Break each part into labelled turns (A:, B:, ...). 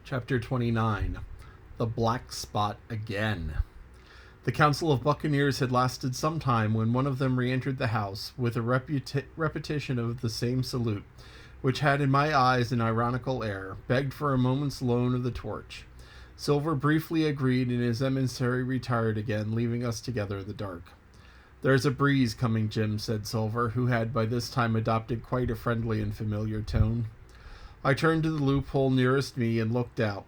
A: Chapter 29. The Black Spot Again. The council of buccaneers had lasted some time when one of them re-entered the house with a repetition of the same salute, which had in my eyes an ironical air, begged for a moment's loan of the torch. Silver briefly agreed, and his emissary retired again, leaving us together in the dark. "There's a breeze coming, Jim," said Silver, who had by this time adopted quite a friendly and familiar tone. I turned to the loophole nearest me and looked out.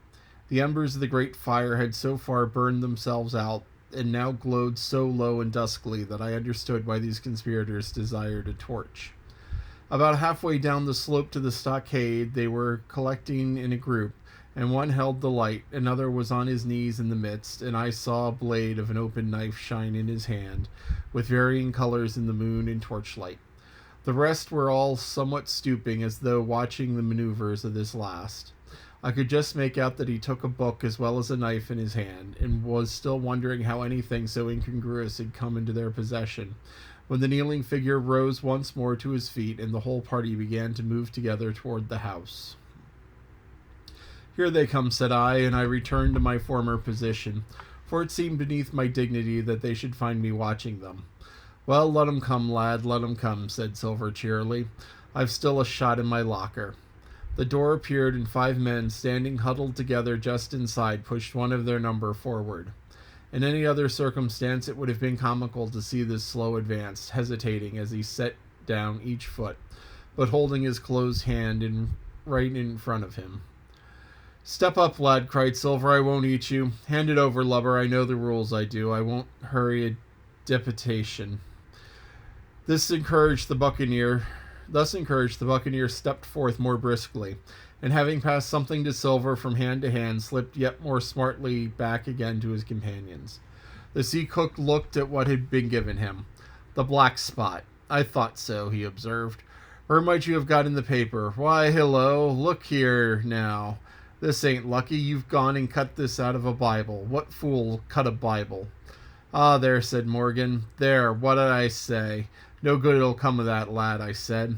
A: The embers of the great fire had so far burned themselves out, and now glowed so low and duskily that I understood why these conspirators desired a torch. About halfway down the slope to the stockade, they were collecting in a group, and one held the light, another was on his knees in the midst, and I saw a blade of an open knife shine in his hand, with varying colors in the moon and torchlight. The rest were all somewhat stooping, as though watching the maneuvers of this last. I could just make out that he took a book as well as a knife in his hand, and was still wondering how anything so incongruous had come into their possession, when the kneeling figure rose once more to his feet, and the whole party began to move together toward the house. "Here they come," said I, and I returned to my former position, for it seemed beneath my dignity that they should find me watching them. "Well, let 'em come, lad, let 'em come," said Silver cheerily. "I've still a shot in my locker." The door appeared, and 5 men, standing huddled together just inside, pushed one of their number forward. In any other circumstance it would have been comical to see this slow advance, hesitating as he set down each foot, but holding his closed hand right in front of him. "Step up, lad," cried Silver. "I won't eat you. Hand it over, lubber. I know the rules, I do. I won't hurry a deputation." Thus encouraged, the buccaneer stepped forth more briskly, and having passed something to Silver from hand to hand, slipped yet more smartly back again to his companions. The sea cook looked at what had been given him. "The black spot. I thought so," he observed. "Where might you have got in the paper? Why, hello, look here now. This ain't lucky. You've gone and cut this out of a Bible. What fool cut a Bible?" "Ah, there," said Morgan. "There, what did I say? No good it'll come of that, lad," I said.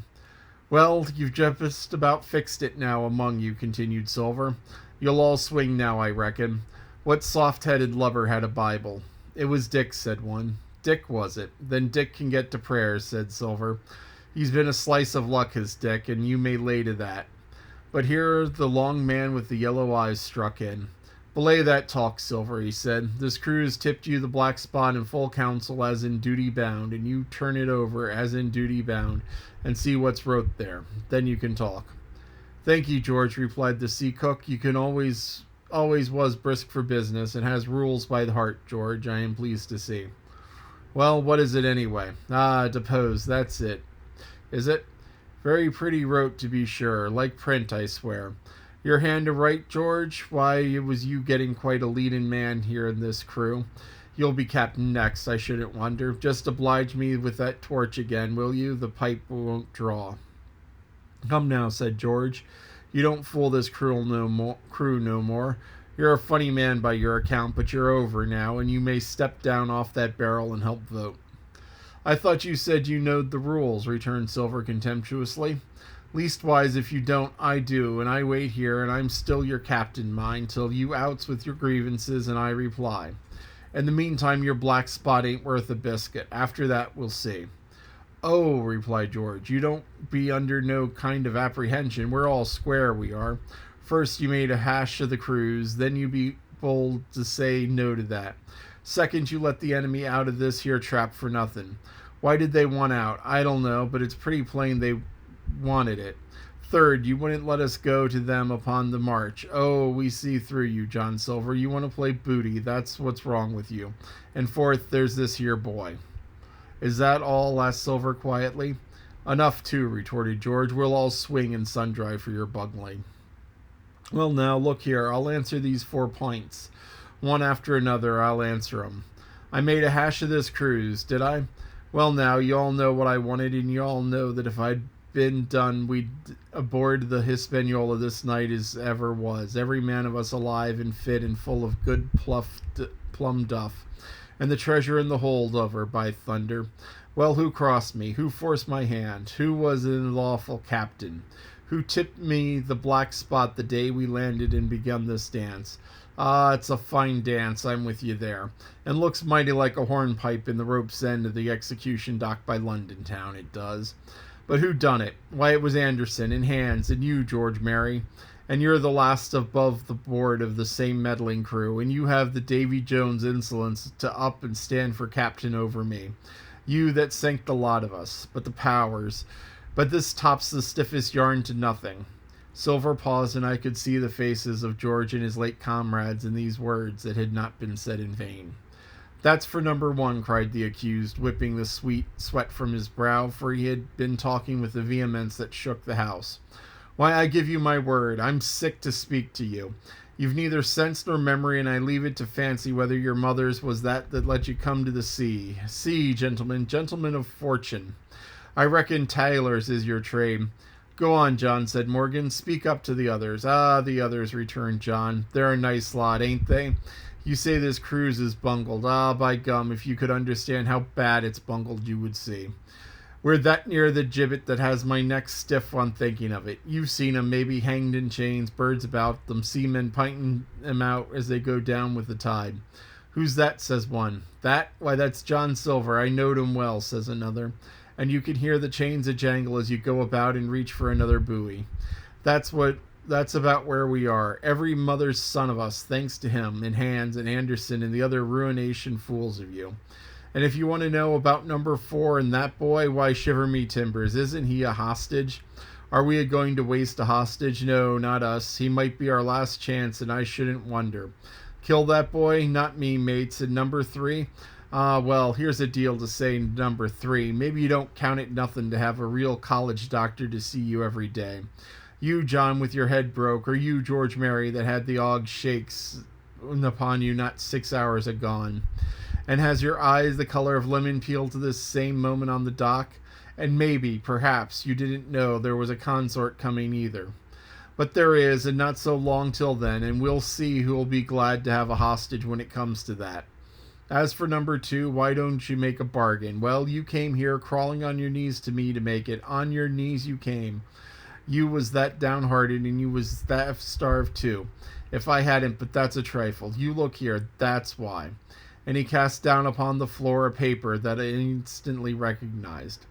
A: "Well, you've just about fixed it now among you," continued Silver. "You'll all swing now, I reckon. What soft-headed lubber had a Bible?" "It was Dick," said one. "Dick, was it? Then Dick can get to prayers," said Silver. "He's been a slice of luck, has Dick, and you may lay to that." But here the long man with the yellow eyes struck in. "Belay that talk, Silver," he said. "This crew has tipped you the black spot in full council as in duty bound, and you turn it over as in duty bound, and see what's wrote there. Then you can talk." "Thank you, George," replied the sea cook. "You can always was brisk for business, and has rules by the heart, George, I am pleased to see." "Well, what is it anyway?" "Ah, depose, that's it. Is it? Very pretty wrote, to be sure. Like print, I swear. Your hand to write, George? Why, it was you getting quite a leading man here in this crew. You'll be captain next, I shouldn't wonder. Just oblige me with that torch again, will you? The pipe won't draw." "Come now," said George. "You don't fool this crew no more. You're a funny man by your account, but you're over now, and you may step down off that barrel and help vote." "I thought you said you knowed the rules," returned Silver contemptuously. "Leastwise, if you don't, I do, and I wait here, and I'm still your captain, mind, till you outs with your grievances, and I reply. In the meantime, your black spot ain't worth a biscuit. After that, we'll see." "Oh," replied George, "you don't be under no kind of apprehension. We're all square, we are. First, you made a hash of the cruise, then you be bold to say no to that. Second, you let the enemy out of this here trap for nothing. Why did they want out? I don't know, but it's pretty plain they wanted it. Third, you wouldn't let us go to them upon the march. Oh, we see through you, John Silver. You want to play booty. That's what's wrong with you. And fourth, there's this here boy." "Is that all?" asked Silver quietly. "Enough, too," retorted George. "We'll all swing in sun-dry for your bungling." "Well, now, look here. I'll answer these 4 points. One after another, I'll answer 'em. I made a hash of this cruise, did I? Well, now, you all know what I wanted, and you all know that if I'd been done, we'd aboard the Hispaniola this night as ever was, every man of us alive and fit and full of good plum duff, and the treasure in the hold of her, by thunder. Well, who crossed me? Who forced my hand? Who was the lawful captain? who tipped me the black spot the day we landed and begun this dance. Ah, it's a fine dance, I'm with you there, and looks mighty like a hornpipe in the rope's end of the execution dock by London town, it does. But who done it? Why, it was Anderson, and Hands, and you, George Mary, and you're the last above the board of the same meddling crew, and you have the Davy Jones insolence to up and stand for captain over me. You that sank the lot of us, but the powers. But this tops the stiffest yarn to nothing. Silver paused, and I could see the faces of George and his late comrades in these words that had not been said in vain. That's for number one, cried the accused, whipping the sweet sweat from his brow, for he had been talking with a vehemence that shook the house. Why, I give you my word, I'm sick to speak to you. You've neither sense nor memory, and I leave it to fancy whether your mother's was that let you come to the sea. See, gentlemen, gentlemen of fortune. I reckon tailors is your trade. Go on, John, said Morgan. Speak up to the others. Ah, the others, returned John. They're a nice lot, ain't they? You say this cruise is bungled. Ah, by gum, if you could understand how bad it's bungled, you would see. We're that near the gibbet that has my neck stiff on thinking of it. You've seen 'em, maybe, hanged in chains, birds about them, seamen pinting 'em out as they go down with the tide. Who's that, says one. That? Why, that's John Silver. I knowed him well, says another. And you can hear the chains a jangle as you go about and reach for another buoy. That's about where we are. Every mother's son of us, thanks to him, and Hands, and Anderson, and the other ruination fools of you. And if you want to know about number 4 and that boy, why, shiver me timbers, isn't he a hostage? Are we going to waste a hostage? No, not us. He might be our last chance, and I shouldn't wonder. Kill that boy? Not me, mates. And number 3? Ah, well, here's a deal to say, number 3. Maybe you don't count it nothing to have a real college doctor to see you every day. You, John, with your head broke, or you, George Mary, that had the og shakes upon you not 6 hours agone. And has your eyes the color of lemon peel to this same moment on the dock? And maybe, perhaps, you didn't know there was a consort coming either. But there is, and not so long till then, and we'll see who'll be glad to have a hostage when it comes to that. As for number 2, why don't you make a bargain? Well, you came here crawling on your knees to me to make it. On your knees you came. You was that downhearted, and you was that starved too. If I hadn't, but that's a trifle. You look here, that's why. And he cast down upon the floor a paper that I instantly recognized.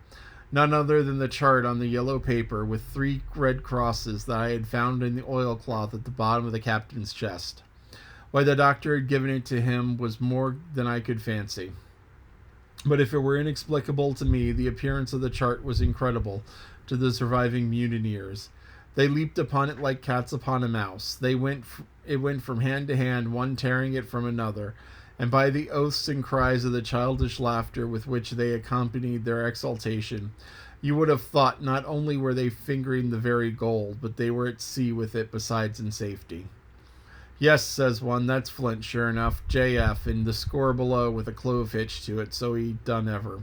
A: None other than the chart on the yellow paper with 3 red crosses that I had found in the oilcloth at the bottom of the captain's chest. Why the doctor had given it to him was more than I could fancy. But if it were inexplicable to me, the appearance of the chart was incredible to the surviving mutineers. They leaped upon it like cats upon a mouse. It went from hand to hand, one tearing it from another, and by the oaths and cries of the childish laughter with which they accompanied their exultation, you would have thought not only were they fingering the very gold, but they were at sea with it besides in safety. Yes, says one, that's Flint, sure enough, JF, and the score below with a clove hitch to it, so he done ever.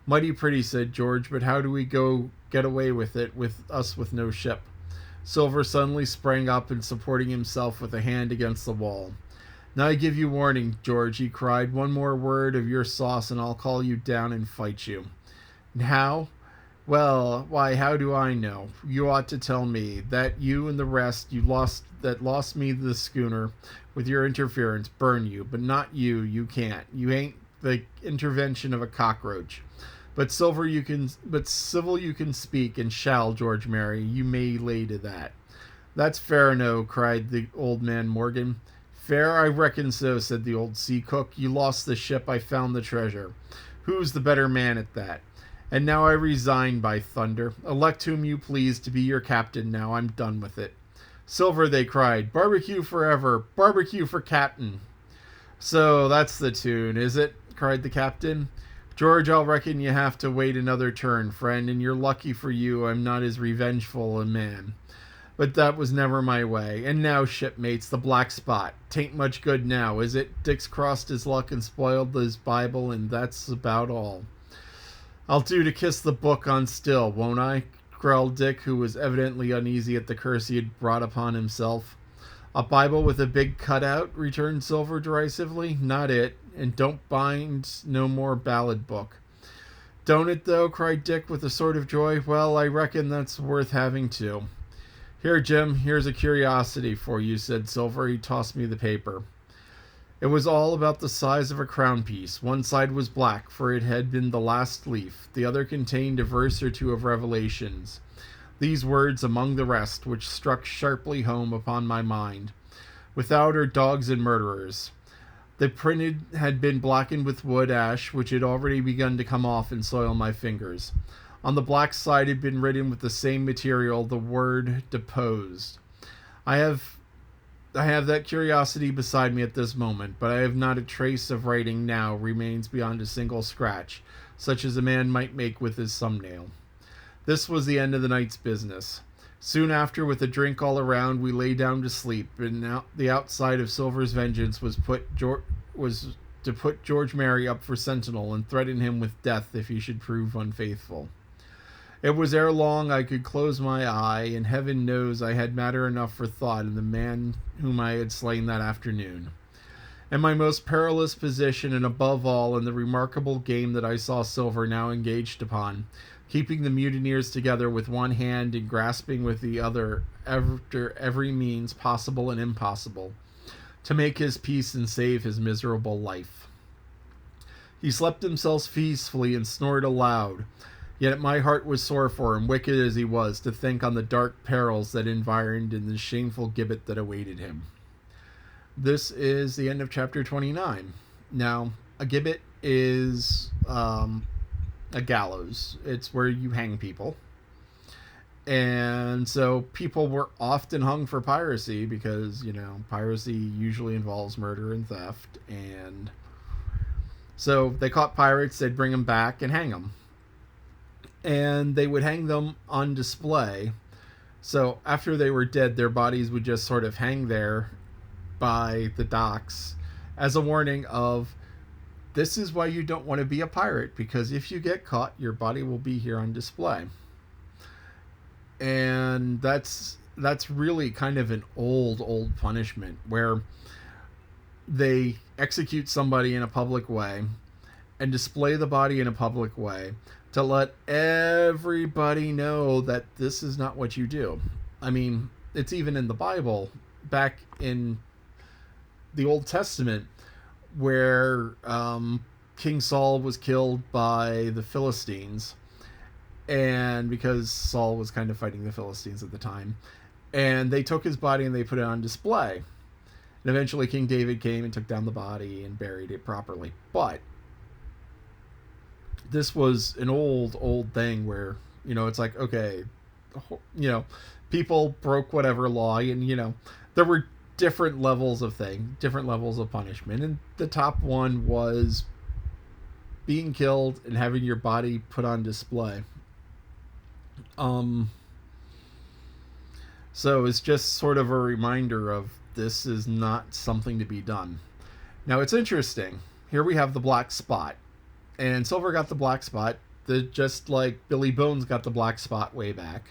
A: Mighty pretty, said George, but how do we get away with it, with us with no ship? Silver suddenly sprang up and supporting himself with a hand against the wall. Now I give you warning, George, he cried. One more word of your sauce and I'll call you down and fight you. And how? Well, why, how do I know? You ought to tell me that you and the rest that lost me the schooner with your interference burn you, but not you. You can't. You ain't the intervention of a cockroach. But civil you can speak and shall, George Mary. You may lay to that. That's fair enough, cried the old man Morgan. Fair, I reckon so, said the old sea cook. You lost the ship, I found the treasure. Who's the better man at that? And now I resign, by thunder. Elect whom you please to be your captain now. I'm done with it. Silver, they cried. Barbecue forever. Barbecue for captain. So that's the tune, is it? Cried the captain. George, I'll reckon you have to wait another turn, friend, and you're lucky for you I'm not as revengeful a man. But that was never my way. And now, shipmates, the black spot. 'Tain't much good now, is it? Dick's crossed his luck and spoiled his Bible, and that's about all. I'll do to kiss the book on still, won't I? Growled Dick, who was evidently uneasy at the curse he had brought upon himself. A Bible with a big cutout? Returned Silver derisively. Not it, and don't bind no more ballad book. Don't it, though? Cried Dick with a sort of joy. Well, I reckon that's worth having, too. Here, Jim, here's a curiosity for you, said Silver. He tossed me the paper. It was all about the size of a crown piece. One side was black, for it had been the last leaf. The other contained a verse or two of Revelations. These words among the rest, which struck sharply home upon my mind. Without are dogs and murderers. The printed had been blackened with wood ash, which had already begun to come off and soil my fingers. On the black side had been written with the same material the word deposed. I have that curiosity beside me at this moment, but I have not a trace of writing now remains beyond a single scratch, such as a man might make with his thumbnail. This was the end of the night's business. Soon after, with a drink all around, we lay down to sleep, and the outside of Silver's vengeance was to put George Merry up for sentinel and threaten him with death if he should prove unfaithful. It was ere long I could close my eye, and heaven knows I had matter enough for thought in the man whom I had slain that afternoon. In my most perilous position, and above all in the remarkable game that I saw Silver now engaged upon, keeping the mutineers together with one hand and grasping with the other after every means possible and impossible, to make his peace and save his miserable life. He slept himself peacefully and snored aloud. Yet my heart was sore for him, wicked as he was, to think on the dark perils that environed and the shameful gibbet that awaited him. This is the end of chapter 29. Now, a gibbet is a gallows. It's where you hang people. And so people were often hung for piracy because, piracy usually involves murder and theft. And so they caught pirates, they'd bring them back and hang them. And they would hang them on display. So after they were dead, their bodies would just sort of hang there by the docks as a warning of, this is why you don't want to be a pirate, because if you get caught, your body will be here on display. And that's really kind of an old punishment, where they execute somebody in a public way and display the body in a public way to let everybody know that this is not what you do. I mean, it's even in the Bible, back in the Old Testament, where King Saul was killed by the Philistines, and because Saul was kind of fighting the Philistines at the time, and they took his body and they put it on display. And eventually King David came and took down the body and buried it properly. But this was an old thing where, it's like, okay, people broke whatever law, and, there were different levels of different levels of punishment. And the top one was being killed and having your body put on display. So it's just sort of a reminder of, this is not something to be done. Now, it's interesting. Here we have the black spot. And Silver got the black spot, just like Billy Bones got the black spot way back.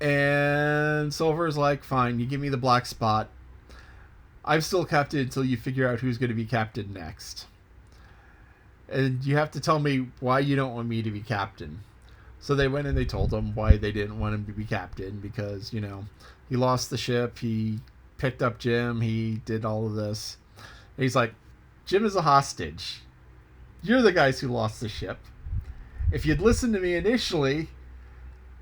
A: And Silver's like, fine, you give me the black spot. I'm still captain until you figure out who's going to be captain next. And you have to tell me why you don't want me to be captain. So they went and they told him why they didn't want him to be captain, because, he lost the ship, he picked up Jim, he did all of this. And he's like, Jim is a hostage. You're the guys who lost the ship. If you'd listened to me initially,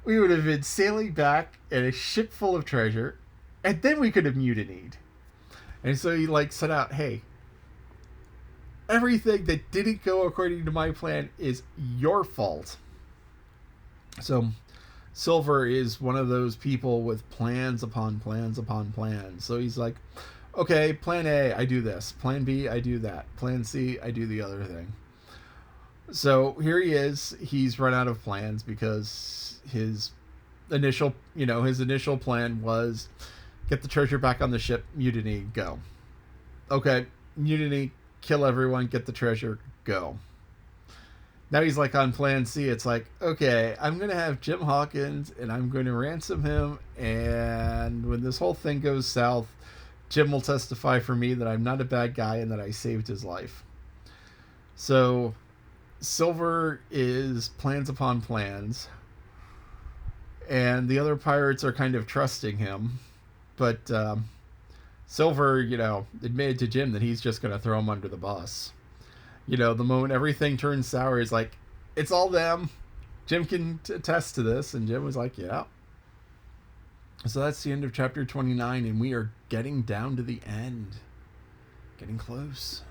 A: we would have been sailing back in a ship full of treasure, and then we could have mutinied. And so he set out, hey, everything that didn't go according to my plan is your fault. So Silver is one of those people with plans upon plans upon plans. So he's like, okay, plan A, I do this. Plan B, I do that. Plan C, I do the other thing. So here he is. He's run out of plans because his initial plan was get the treasure back on the ship, mutiny, go. Okay, mutiny, kill everyone, get the treasure, go. Now he's on plan C. It's like, okay, I'm going to have Jim Hawkins and I'm going to ransom him. And when this whole thing goes south, Jim will testify for me that I'm not a bad guy and that I saved his life. So Silver is plans upon plans. And the other pirates are kind of trusting him. But Silver, admitted to Jim that he's just going to throw him under the bus. The moment everything turns sour, he's like, it's all them. Jim can attest to this. And Jim was like, yeah. So that's the end of chapter 29, and we are getting down to the end. Getting close.